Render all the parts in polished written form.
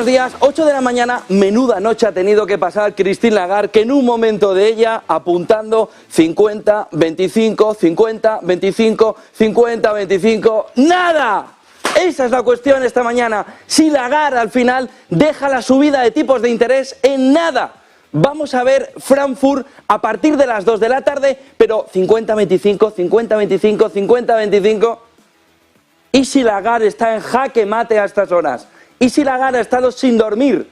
buenos días. 8 de la mañana, menuda noche ha tenido que pasar Christine Lagarde, que en un momento de ella apuntando 50, 25, 50, 25, 50, 25, ¡nada! Esa es la cuestión esta mañana. Si Lagarde al final deja la subida de tipos de interés en nada. Vamos a ver Frankfurt a partir de las 2 de la tarde, pero 50, 25, 50, 25, 50, 25... ¿Y si Lagarde está en jaque mate a estas horas? ¿Y si Lagarde ha estado sin dormir?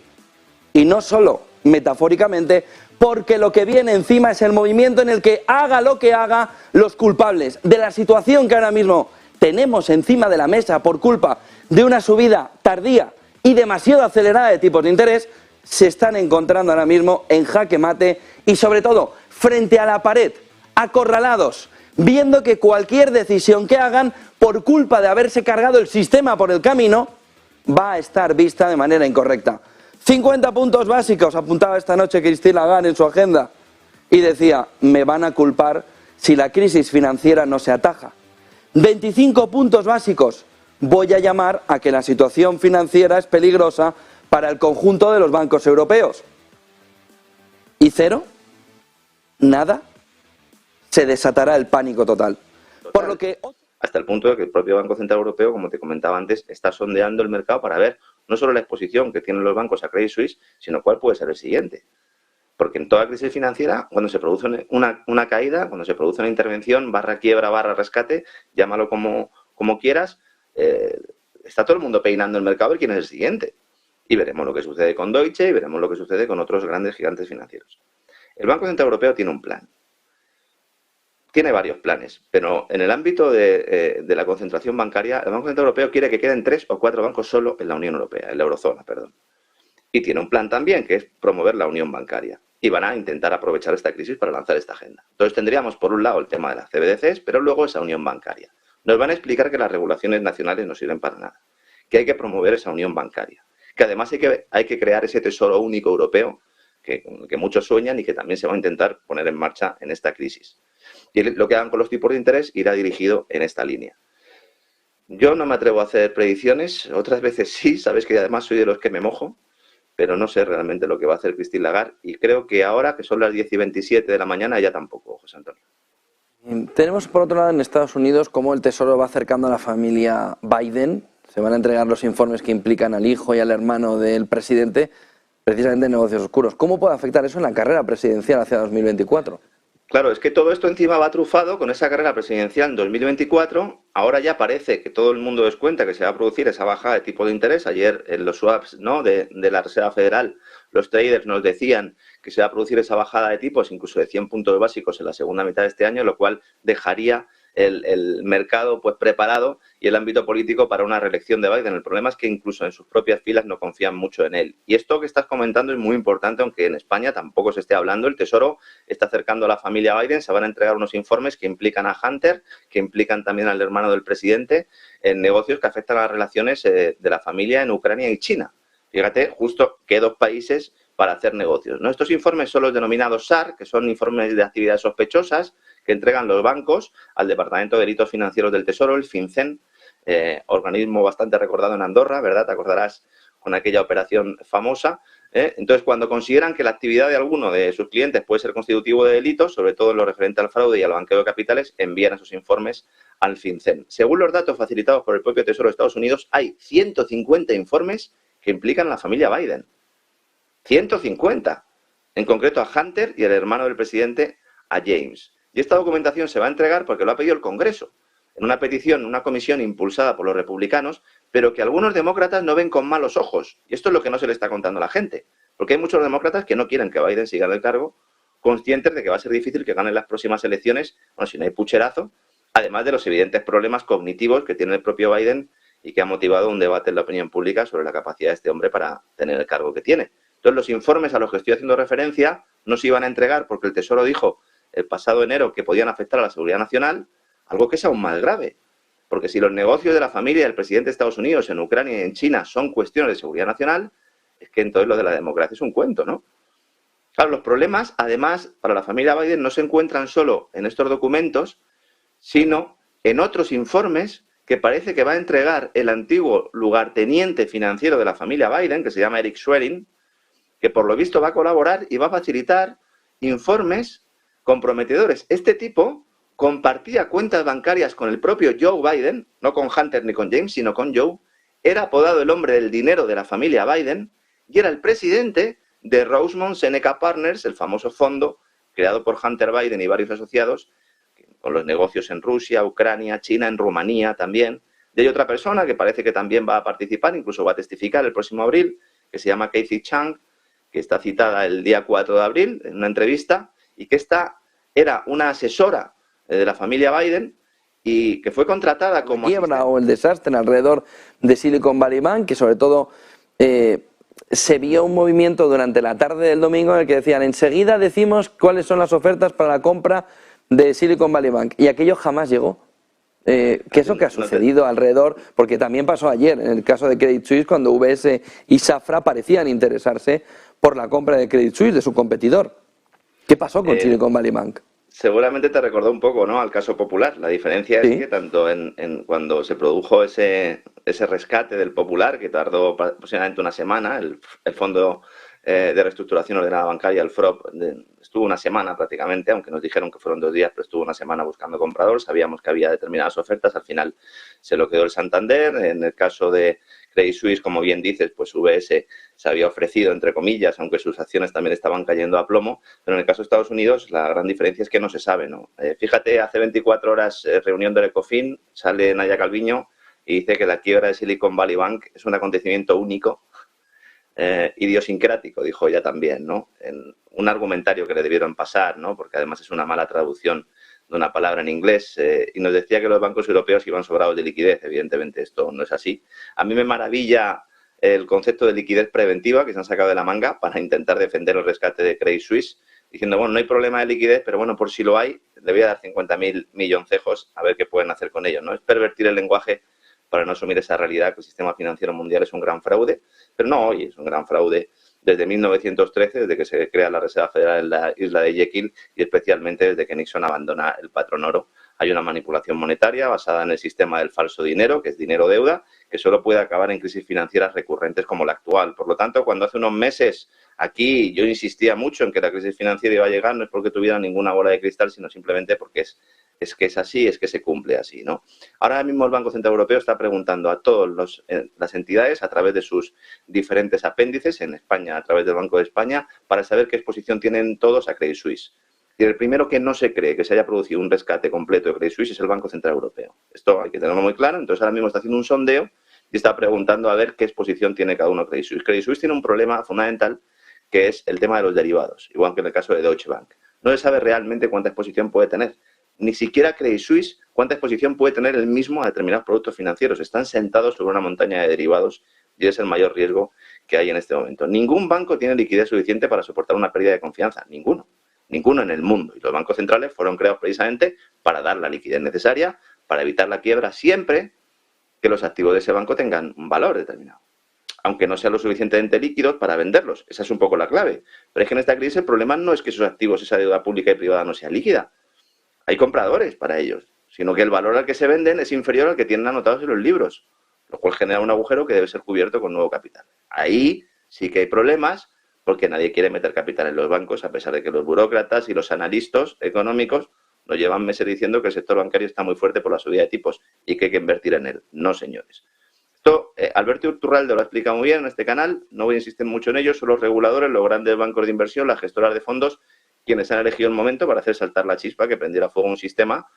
Y no solo metafóricamente, porque lo que viene encima es el movimiento en el que, haga lo que haga, los culpables de la situación que ahora mismo tenemos encima de la mesa por culpa de una subida tardía y demasiado acelerada de tipos de interés, se están encontrando ahora mismo en jaque mate y sobre todo frente a la pared, acorralados, viendo que cualquier decisión que hagan, por culpa de haberse cargado el sistema por el camino, va a estar vista de manera incorrecta. 50 puntos básicos apuntaba esta noche Christine Lagarde en su agenda y decía, me van a culpar si la crisis financiera no se ataja. 25 puntos básicos, voy a llamar a que la situación financiera es peligrosa para el conjunto de los bancos europeos. ¿Y cero? ¿Nada? Se desatará el pánico total. Por lo que... Hasta el punto de que el propio Banco Central Europeo, como te comentaba antes, está sondeando el mercado para ver no solo la exposición que tienen los bancos a Credit Suisse, sino cuál puede ser el siguiente. Porque en toda crisis financiera, cuando se produce una caída, cuando se produce una intervención, barra quiebra, barra rescate, llámalo como quieras, está todo el mundo peinando el mercado a ver quién es el siguiente. Y veremos lo que sucede con Deutsche y veremos lo que sucede con otros grandes gigantes financieros. El Banco Central Europeo tiene un plan. Tiene varios planes, pero en el ámbito de la concentración bancaria, el Banco Central Europeo quiere que queden 3 o 4 bancos solo en la Unión Europea, en la Eurozona, perdón. Y tiene un plan también, que es promover la unión bancaria. Y van a intentar aprovechar esta crisis para lanzar esta agenda. Entonces tendríamos, por un lado, el tema de las CBDCs, pero luego esa unión bancaria. Nos van a explicar que las regulaciones nacionales no sirven para nada, que hay que promover esa unión bancaria, que además hay que crear ese tesoro único europeo que muchos sueñan y que también se va a intentar poner en marcha en esta crisis. Y lo que hagan con los tipos de interés irá dirigido en esta línea. Yo no me atrevo a hacer predicciones, otras veces sí, sabes que además soy de los que me mojo, pero no sé realmente lo que va a hacer Christine Lagarde y creo que ahora, que son las 10:27 de la mañana, ya tampoco, José Antonio. Tenemos por otro lado en Estados Unidos cómo el Tesoro va acercando a la familia Biden. Se van a entregar los informes que implican al hijo y al hermano del presidente, precisamente en negocios oscuros. ¿Cómo puede afectar eso en la carrera presidencial hacia 2024? Claro, es que todo esto encima va trufado con esa carrera presidencial en 2024. Ahora ya parece que todo el mundo descuenta que se va a producir esa bajada de tipo de interés. Ayer en los swaps, ¿no?, de la Reserva Federal, los traders nos decían que se va a producir esa bajada de tipos, incluso de 100 puntos básicos en la segunda mitad de este año, lo cual dejaría el mercado pues preparado y el ámbito político para una reelección de Biden. El problema es que incluso en sus propias filas no confían mucho en él. Y esto que estás comentando es muy importante, aunque en España tampoco se esté hablando. El Tesoro está acercando a la familia Biden, se van a entregar unos informes que implican a Hunter, que implican también al hermano del presidente, en negocios que afectan a las relaciones de la familia en Ucrania y China. Fíjate, justo qué dos países para hacer negocios, ¿no? Estos informes son los denominados SAR, que son informes de actividades sospechosas, que entregan los bancos al Departamento de Delitos Financieros del Tesoro, el FinCEN, organismo bastante recordado en Andorra, ¿verdad? Te acordarás con aquella operación famosa. Entonces, cuando consideran que la actividad de alguno de sus clientes puede ser constitutivo de delitos, sobre todo en lo referente al fraude y al blanqueo de capitales, envían esos informes al FinCEN. Según los datos facilitados por el propio Tesoro de Estados Unidos, hay 150 informes que implican a la familia Biden. 150. En concreto a Hunter y el hermano del presidente, a James. Y esta documentación se va a entregar porque lo ha pedido el Congreso, en una petición, una comisión impulsada por los republicanos, pero que algunos demócratas no ven con malos ojos. Y esto es lo que no se le está contando a la gente. Porque hay muchos demócratas que no quieren que Biden siga en el cargo, conscientes de que va a ser difícil que ganen las próximas elecciones, bueno, si no hay pucherazo, además de los evidentes problemas cognitivos que tiene el propio Biden y que ha motivado un debate en la opinión pública sobre la capacidad de este hombre para tener el cargo que tiene. Entonces, los informes a los que estoy haciendo referencia no se iban a entregar porque el Tesoro dijo el pasado enero que podían afectar a la seguridad nacional, algo que es aún más grave. Porque si los negocios de la familia del presidente de Estados Unidos en Ucrania y en China son cuestiones de seguridad nacional, es que entonces lo de la democracia es un cuento, ¿no? Claro, los problemas, además, para la familia Biden no se encuentran solo en estos documentos, sino en otros informes que parece que va a entregar el antiguo lugarteniente financiero de la familia Biden, que se llama Eric Schwerin, que por lo visto va a colaborar y va a facilitar informes comprometedores. Este tipo compartía cuentas bancarias con el propio Joe Biden, no con Hunter ni con James, sino con Joe. Era apodado el hombre del dinero de la familia Biden y era el presidente de Rosemont Seneca Partners, el famoso fondo creado por Hunter Biden y varios asociados, con los negocios en Rusia, Ucrania, China, en Rumanía también. Y hay otra persona que parece que también va a participar, incluso va a testificar el próximo abril, que se llama Casey Chang, que está citada el día 4 de abril en una entrevista, y que esta era una asesora de la familia Biden y que fue contratada como... La quiebra o el desastre alrededor de Silicon Valley Bank, que sobre todo se vio un movimiento durante la tarde del domingo en el que decían: enseguida decimos cuáles son las ofertas para la compra de Silicon Valley Bank, y aquello jamás llegó. ¿Qué es lo que ha sucedido alrededor? Porque también pasó ayer en el caso de Credit Suisse, cuando UBS y Safra parecían interesarse por la compra de Credit Suisse, de su competidor. ¿Qué pasó con Silicon Valley Bank? Seguramente te recordó un poco, ¿no?, al caso Popular. La diferencia es que tanto en cuando se produjo ese rescate del Popular, que tardó aproximadamente una semana, el fondo de reestructuración ordenada bancaria, el FROP, estuvo una semana prácticamente, aunque nos dijeron que fueron 2 días, pero estuvo una semana buscando comprador. Sabíamos que había determinadas ofertas, al final se lo quedó el Santander. En el caso de Credit Suisse, como bien dices, pues UBS se había ofrecido, entre comillas, aunque sus acciones también estaban cayendo a plomo. Pero en el caso de Estados Unidos, la gran diferencia es que no se sabe, ¿no? Fíjate, hace 24 horas, reunión del Ecofin, sale Nadia Calviño y dice que la quiebra de Silicon Valley Bank es un acontecimiento único, idiosincrático, dijo ella también, ¿no? En un argumentario que le debieron pasar, ¿no?, porque además es una mala traducción de una palabra en inglés, y nos decía que los bancos europeos iban sobrados de liquidez. Evidentemente esto no es así. A mí me maravilla el concepto de liquidez preventiva que se han sacado de la manga para intentar defender el rescate de Credit Suisse, diciendo, bueno, no hay problema de liquidez, pero bueno, por si lo hay, le voy a dar 50.000 milloncejos a ver qué pueden hacer con ellos, ¿no? Es pervertir el lenguaje para no asumir esa realidad, que el sistema financiero mundial es un gran fraude, pero no hoy, es un gran fraude desde 1913, desde que se crea la Reserva Federal en la isla de Jekyll, y especialmente desde que Nixon abandona el patrón oro. Hay una manipulación monetaria basada en el sistema del falso dinero, que es dinero-deuda, que solo puede acabar en crisis financieras recurrentes como la actual. Por lo tanto, cuando hace unos meses aquí yo insistía mucho en que la crisis financiera iba a llegar, no es porque tuviera ninguna bola de cristal, sino simplemente porque es que es así, es que se cumple así, ¿no? Ahora mismo el Banco Central Europeo está preguntando a todas las entidades, a través de sus diferentes apéndices, en España a través del Banco de España, para saber qué exposición tienen todos a Credit Suisse. Y el primero que no se cree que se haya producido un rescate completo de Credit Suisse es el Banco Central Europeo. Esto hay que tenerlo muy claro. Entonces ahora mismo está haciendo un sondeo y está preguntando a ver qué exposición tiene cada uno de Credit Suisse. Credit Suisse tiene un problema fundamental, que es el tema de los derivados, igual que en el caso de Deutsche Bank. No se sabe realmente cuánta exposición puede tener. Ni siquiera Credit Suisse cuánta exposición puede tener el mismo a determinados productos financieros. Están sentados sobre una montaña de derivados y es el mayor riesgo que hay en este momento. Ningún banco tiene liquidez suficiente para soportar una pérdida de confianza. Ninguno en el mundo. Y los bancos centrales fueron creados precisamente para dar la liquidez necesaria, para evitar la quiebra, siempre que los activos de ese banco tengan un valor determinado, aunque no sean lo suficientemente líquidos para venderlos. Esa es un poco la clave. Pero es que en esta crisis el problema no es que esos activos, esa deuda pública y privada, no sea líquida. Hay compradores para ellos, sino que el valor al que se venden es inferior al que tienen anotados en los libros, lo cual genera un agujero que debe ser cubierto con nuevo capital. Ahí sí que hay problemas, porque nadie quiere meter capital en los bancos, a pesar de que los burócratas y los analistas económicos nos llevan meses diciendo que el sector bancario está muy fuerte por la subida de tipos y que hay que invertir en él. No, señores. Esto, Alberto Iturralde lo ha explicado muy bien en este canal, no voy a insistir mucho en ello. Son los reguladores, los grandes bancos de inversión, las gestoras de fondos, quienes han elegido el momento para hacer saltar la chispa que prendiera fuego un sistema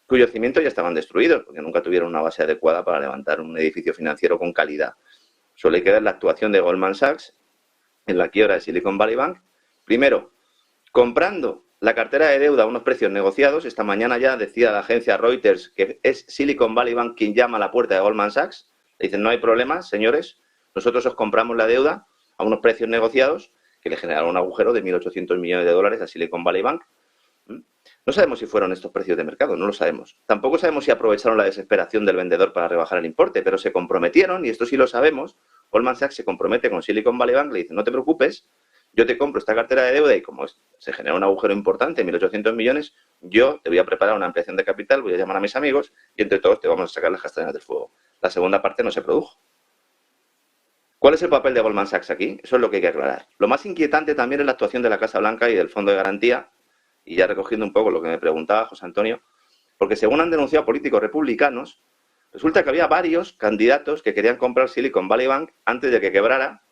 cuyos cimientos ya estaban destruidos, porque nunca tuvieron una base adecuada para levantar un edificio financiero con calidad. Suele quedar la actuación de Goldman Sachs en la quiebra de Silicon Valley Bank. Primero, comprando la cartera de deuda a unos precios negociados. Esta mañana ya decía la agencia Reuters que es Silicon Valley Bank quien llama a la puerta de Goldman Sachs. Le dicen, no hay problema, señores, nosotros os compramos la deuda a unos precios negociados, que le generaron un agujero de 1.800 millones de dólares a Silicon Valley Bank. No sabemos si fueron estos precios de mercado, no lo sabemos. Tampoco sabemos si aprovecharon la desesperación del vendedor para rebajar el importe, pero se comprometieron, y esto sí lo sabemos. Goldman Sachs se compromete con Silicon Valley Bank, le dice, no te preocupes, yo te compro esta cartera de deuda y como se genera un agujero importante, 1.800 millones, yo te voy a preparar una ampliación de capital, voy a llamar a mis amigos y entre todos te vamos a sacar las castañas del fuego. La segunda parte no se produjo. ¿Cuál es el papel de Goldman Sachs aquí? Eso es lo que hay que aclarar. Lo más inquietante también es la actuación de la Casa Blanca y del Fondo de Garantía, y ya recogiendo un poco lo que me preguntaba José Antonio, porque según han denunciado políticos republicanos, resulta que había varios candidatos que querían comprar Silicon Valley Bank antes de que quebrara,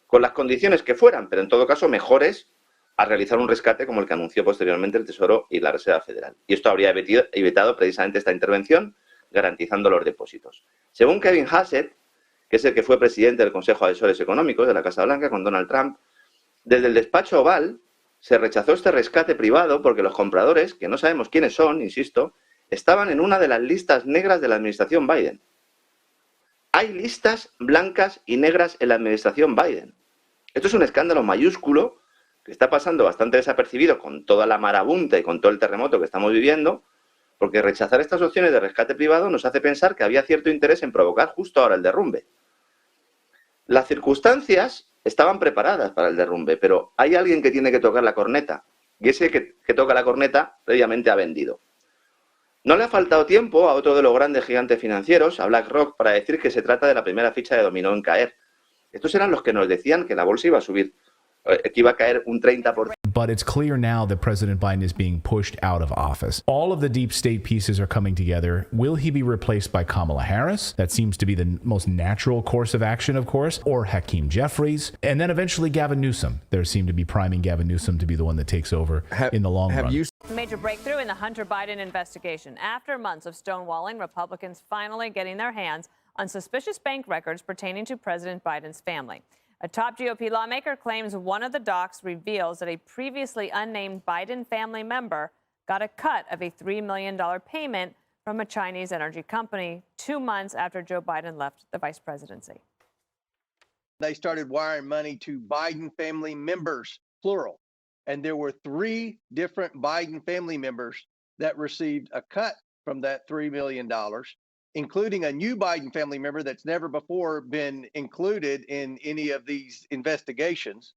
con las condiciones que fueran, pero en todo caso mejores a realizar un rescate como el que anunció posteriormente el Tesoro y la Reserva Federal. Y esto habría evitado precisamente esta intervención, garantizando los depósitos. Según Kevin Hassett, que es el que fue presidente del Consejo de Asesores Económicos de la Casa Blanca con Donald Trump, desde el despacho Oval se rechazó este rescate privado porque los compradores, que no sabemos quiénes son, insisto, estaban en una de las listas negras de la administración Biden. Hay listas blancas y negras en la administración Biden. Esto es un escándalo mayúsculo que está pasando bastante desapercibido con toda la marabunta y con todo el terremoto que estamos viviendo, porque rechazar estas opciones de rescate privado nos hace pensar que había cierto interés en provocar justo ahora el derrumbe. Las circunstancias estaban preparadas para el derrumbe, pero hay alguien que tiene que tocar la corneta, y ese que toca la corneta previamente ha vendido. No le ha faltado tiempo a otro de los grandes gigantes financieros, a BlackRock, para decir que se trata de la primera ficha de dominó en caer. Estos eran los que nos decían que la bolsa iba a subir, que iba a caer un 30%. But it's clear now that President Biden is being pushed out of office. All of the deep state pieces are coming together. Will he be replaced by Kamala Harris? That seems to be the most natural course of action, of course, or Hakeem Jeffries, and then eventually Gavin Newsom. There seem to be priming Gavin Newsom to be the one that takes over in the long run. Major breakthrough in the Hunter Biden investigation. After months of stonewalling, Republicans finally getting their hands on suspicious bank records pertaining to President Biden's family. A top GOP lawmaker claims one of the docs reveals that a previously unnamed Biden family member got a cut of a $3 million payment from a Chinese energy company 2 months after Joe Biden left the vice presidency. They started wiring money to Biden family members, plural. And there were 3 different Biden family members that received a cut from that $3 million, including a new Biden family member that's never before been included in any of these investigations.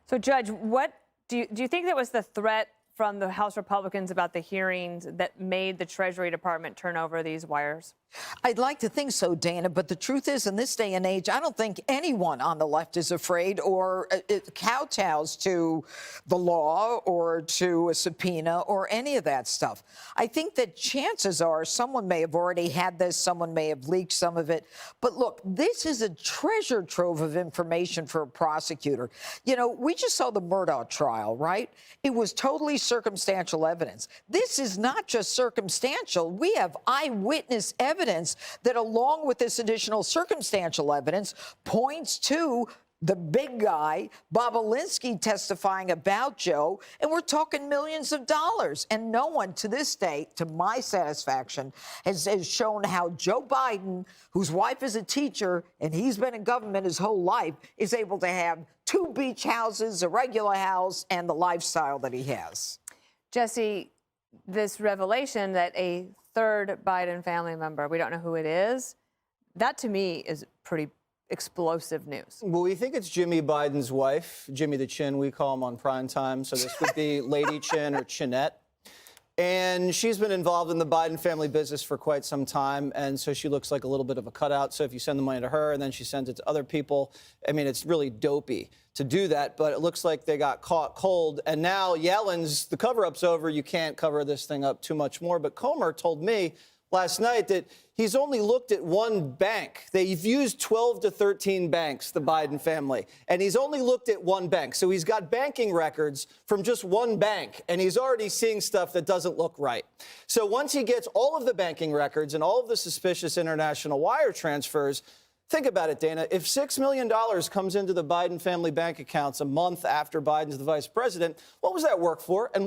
So, Judge, what do you think that was the threat from the House Republicans about the hearings that made the Treasury Department turn over these wires? I'd like to think so, Dana, but the truth is, in this day and age, I don't think anyone on the left is afraid or kowtows to the law or to a subpoena or any of that stuff. I think that chances are someone may have already had this, someone may have leaked some of it. But look, this is a treasure trove of information for a prosecutor. You know, we just saw the Murdaugh trial, right? It was totally circumstantial evidence. This is not just circumstantial. We have eyewitness evidence that, along with this additional circumstantial evidence, points to the big guy, Bob Alinsky, testifying about Joe, and we're talking millions of dollars. And no one to this day, to my satisfaction, has shown how Joe Biden, whose wife is a teacher and he's been in government his whole life, is able to have 2 beach houses, a regular house, and the lifestyle that he has. Jesse, this revelation that a third Biden family member, we don't know who it is, that to me is pretty explosive news. Well, we think it's Jimmy Biden's wife, Jimmy the Chin, we call him on prime time. So this would be Lady Chin or Chinette. And she's been involved in the Biden family business for quite some time. And so she looks like a little bit of a cutout. So if you send the money to her and then she sends it to other people, I mean, it's really dopey to do that. But it looks like they got caught cold. And now Yellen's, the cover-up's over. You can't cover this thing up too much more. But Comer told me last night that he's only looked at one bank. They've used 12 to 13 banks, the Biden family, and he's only looked at one bank. So he's got banking records from just one bank, and he's already seeing stuff that doesn't look right. So once he gets all of the banking records and all of the suspicious international wire transfers, think about it, Dana. If $6 million comes into the Biden family bank accounts a month after Biden's the vice president, what was that work for? And